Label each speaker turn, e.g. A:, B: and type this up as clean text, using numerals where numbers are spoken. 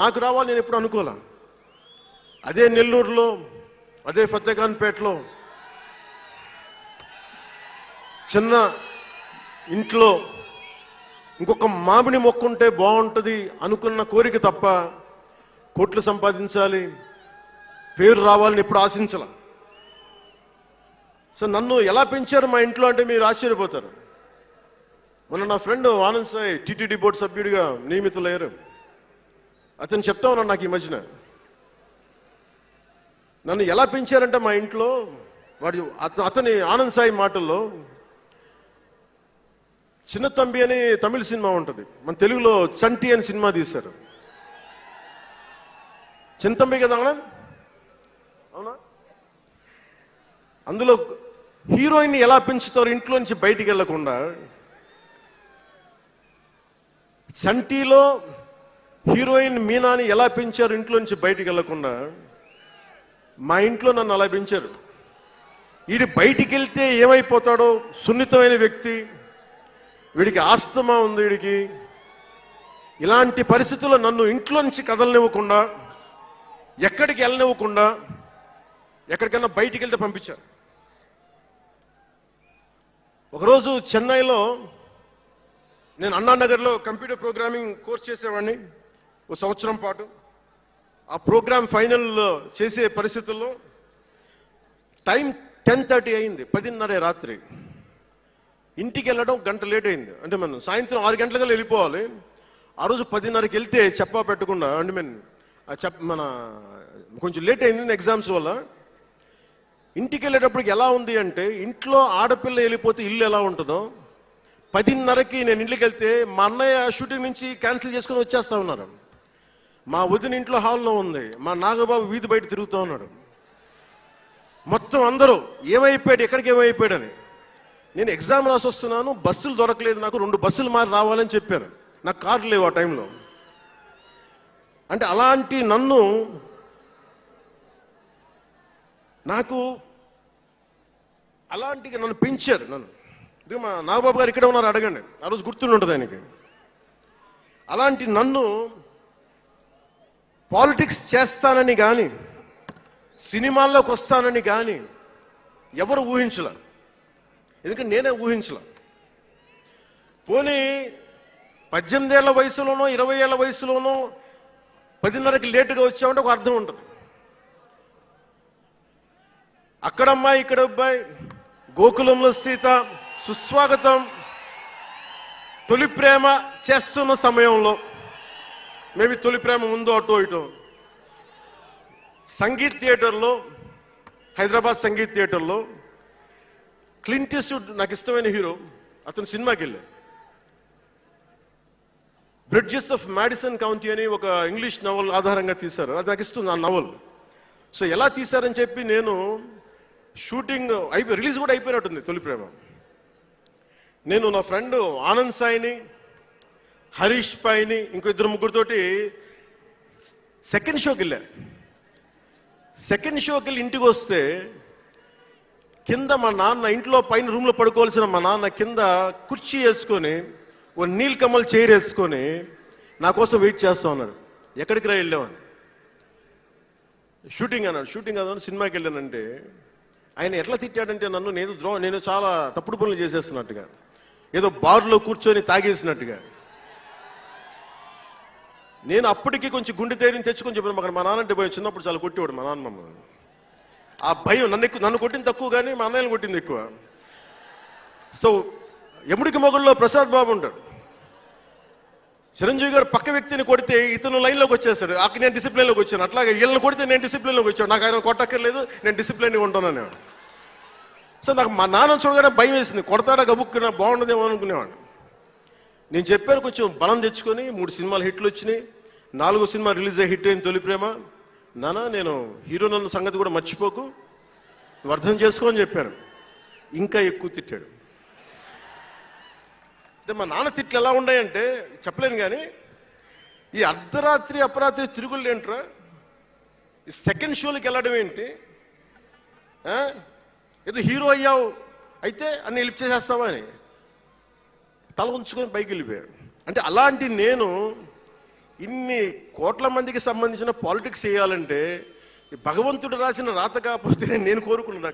A: నాకు రావాలి నేను ఎప్పుడు అనుకోలే. అదే నెల్లూరులో, అదే ఫతేఖాన్పేటలో చిన్న ఇంట్లో ఇంకొక మామిడి మొక్క ఉంటే బాగుంటుంది అనుకున్న కోరిక తప్ప కోట్లు సంపాదించాలి, పేరు రావాలని ఎప్పుడు ఆశించాల. సో నన్ను ఎలా పెంచారు మా ఇంట్లో అంటే మీరు ఆశ్చర్యపోతారు. మొన్న నా friend Anand Sai TTD board సభ్యుడిగా నియమితులయ్యారు. అతను చెప్తా ఉన్నాడు నాకు ఈ మధ్యన, నన్ను ఎలా పెంచారంటే మా ఇంట్లో అతని ఆనంద్ సాయి మాటల్లో, చిన్న తంబి అని తమిళ సినిమా ఉంటుంది, మన తెలుగులో చంటి అని సినిమా తీశారు. చిన్న తంబి కదా ఆనంద్, అవునా? అందులో హీరోయిన్ ఎలా పెంచుతారు ఇంట్లో నుంచి బయటికి వెళ్లకుండా, చంటిలో హీరోయిన్ మీనాని ఎలా పెంచారు ఇంట్లో నుంచి బయటికి వెళ్లకుండా, మా ఇంట్లో నన్ను అలా పెంచారు. వీడి బయటికి వెళ్తే ఏమైపోతాడో, సున్నితమైన వ్యక్తి, వీడికి ఆస్తమా ఉంది, వీడికి ఇలాంటి పరిస్థితుల్లో నన్ను ఇంట్లో నుంచి కదలనివ్వకుండా, ఎక్కడికి వెళ్ళనివ్వకుండా, ఎక్కడికైనా బయటికి వెళ్తే పంపించారు. ఒకరోజు చెన్నైలో నేను అన్నానగర్లో కంప్యూటర్ ప్రోగ్రామింగ్ కోర్స్ చేసేవాడిని ఒక సంవత్సరం పాటు. ఆ ప్రోగ్రామ్ ఫైనల్ చేసే పరిస్థితుల్లో టైం 10:30 అయింది, 10:30 రాత్రి. ఇంటికి వెళ్ళడం గంట లేట్ అయింది. అంటే మనం సాయంత్రం 6 గంటలకల్లా వెళ్ళిపోవాలి. ఆ రోజు 10:30కి వెళ్తే చెప్పా పెట్టకుండా, అంటే మన కొంచెం లేట్ అయింది ఎగ్జామ్స్ వల్ల. ఇంటికి వెళ్ళేటప్పటికి ఎలా ఉంది అంటే, ఇంట్లో ఆడపిల్ల వెళ్ళిపోతే ఇల్లు ఎలా ఉంటుందో, 10:30కి నేను ఇంటికి వెళ్తే మా అన్నయ్య షూటింగ్ నుంచి క్యాన్సిల్ చేసుకుని వచ్చేస్తా ఉన్నారు. మా వదిన ఇంట్లో హాల్లో ఉంది, మా నాగబాబు వీధి బయట తిరుగుతూ ఉన్నాడు. మొత్తం అందరూ ఏమైపోయాడు, ఎక్కడికి ఏమైపోయాడని. నేను ఎగ్జామ్ రాసి వస్తున్నాను, బస్సులు దొరకలేదు నాకు, 2 బస్సులు మారి రావాలని చెప్పాను. నాకు కార్లు లేవు ఆ టైంలో. అంటే అలాంటి నన్ను పెంచారు. నన్ను మా నాగబాబు గారు ఇక్కడ ఉన్నారు, అడగండి, ఆ రోజు గుర్తుండి ఉంటుంది ఆయనకి. అలాంటి నన్ను పాలిటిక్స్ చేస్తానని కానీ, సినిమాల్లోకి వస్తానని కానీ ఎవరు ఊహించలే. ఎందుకంటే నేనే ఊహించలే. పోనీ 18 ఏళ్ల వయసులోనో 20 ఏళ్ల వయసులోనో 10:30కి లేటుగా వచ్చామంటే ఒక అర్థం ఉంటుంది. అక్కడమ్మాయి ఇక్కడ అబ్బాయి, గోకులంలో సీత, సుస్వాగతం, తొలి ప్రేమ చేస్తున్న సమయంలో, మేబీ తొలి ప్రేమ ముందు అటో ఇటో, సంగీత్ థియేటర్లో, హైదరాబాద్ సంగీత్ థియేటర్లో క్లింట్ ఈస్ట్వుడ్ నాకు ఇష్టమైన హీరో, అతను సినిమాకి వెళ్ళా. బ్రిడ్జెస్ ఆఫ్ మాడిసన్ కౌంటీ అని ఒక ఇంగ్లీష్ నవల్ ఆధారంగా తీశారు. అది నాకు ఇస్తుంది ఆ నవల్. సో ఎలా తీశారని చెప్పి నేను షూటింగ్ రిలీజ్ కూడా అయిపోయినట్టుంది తొలి ప్రేమ. నేను నా ఫ్రెండ్ ఆనంద్ సాయిని, హరీష్ పాయిని, ఇంకో 2-3తోటి సెకండ్ షోకి వెళ్ళా. సెకండ్ షోకి వెళ్ళి ఇంటికి వస్తే కింద మా నాన్న, ఇంట్లో పైన రూమ్లో పడుకోవాల్సిన మా నాన్న కింద కుర్చీ వేసుకొని, ఓ నీల్ కమల్ చైర్ వేసుకొని నా కోసం వెయిట్ చేస్తా ఉన్నారు. ఎక్కడికి రా వెళ్ళామని. షూటింగ్ అన్నాడు. షూటింగ్ అన్నాడు, సినిమాకి వెళ్ళానంటే ఆయన ఎట్లా తిట్టాడంటే నన్ను, నేను చాలా తప్పుడు పనులు చేసేస్తున్నట్టుగా, ఏదో బార్లో కూర్చొని తాగేసినట్టుగా. నేను అప్పటికి కొంచెం గుండె ధైర్యం తెచ్చుకొని చెప్పాను, అక్కడ మా నాన్నంటే భయం, చిన్నప్పుడు చాలా కొట్టేవాడు మా నాన్న మమ్మల్ని. ఆ భయం నన్ను కొట్టింది తక్కువ కానీ మా అన్నయ్యని కొట్టింది ఎక్కువ. సో ఎముడికి మొగుల్లో ప్రసాద్ బాబు ఉంటాడు, చిరంజీవి గారు పక్క వ్యక్తిని కొడితే ఇతను లైన్లోకి వచ్చేస్తాడు. అక్కడ నేను డిసిప్లిన్లోకి వచ్చాను. అట్లాగే వీళ్ళని కొడితే నేను డిసిప్లిన్లోకి వచ్చాను. నాకు ఆయన కొట్టక్కర్లేదు, నేను డిసిప్లిన్గా ఉంటాను. సో నాకు మా నాన్న చూడగానే భయం వేసింది, కొడతాడా గబుక్కున్నా బాగుండదేమో అనుకునేవాడు. నేను చెప్పాను కొంచెం బలం తెచ్చుకొని, 3 సినిమాలు హిట్లు వచ్చినాయి, 4వ సినిమా రిలీజ్ అయ్యి హిట్ అయిన తొలి ప్రేమ. నానా నేను హీరోనన్న సంగతి కూడా మర్చిపోకు, నువ్వు అర్థం చేసుకో అని చెప్పాను. ఇంకా ఎక్కువ తిట్టాడు. అంటే మా నాన్న తిట్లు ఎలా ఉన్నాయంటే చెప్పలేను కానీ, ఈ అర్ధరాత్రి అపరాత్రి తిరుగుళ్ళు ఏంట్రా, ఈ సెకండ్ షోలకి వెళ్ళడం ఏంటి, ఏదో హీరో అయ్యావు అయితే అన్ని లిప్ చేసేస్తావా అని తల ఉంచుకొని పైకి వెళ్ళిపోయాడు. అంటే అలాంటి నేను ఇన్ని కోట్ల మందికి సంబంధించిన పాలిటిక్స్ చేయాలంటే ఈ భగవంతుడు రాసిన రాత కాకపోతే నేను కోరుకున్నదా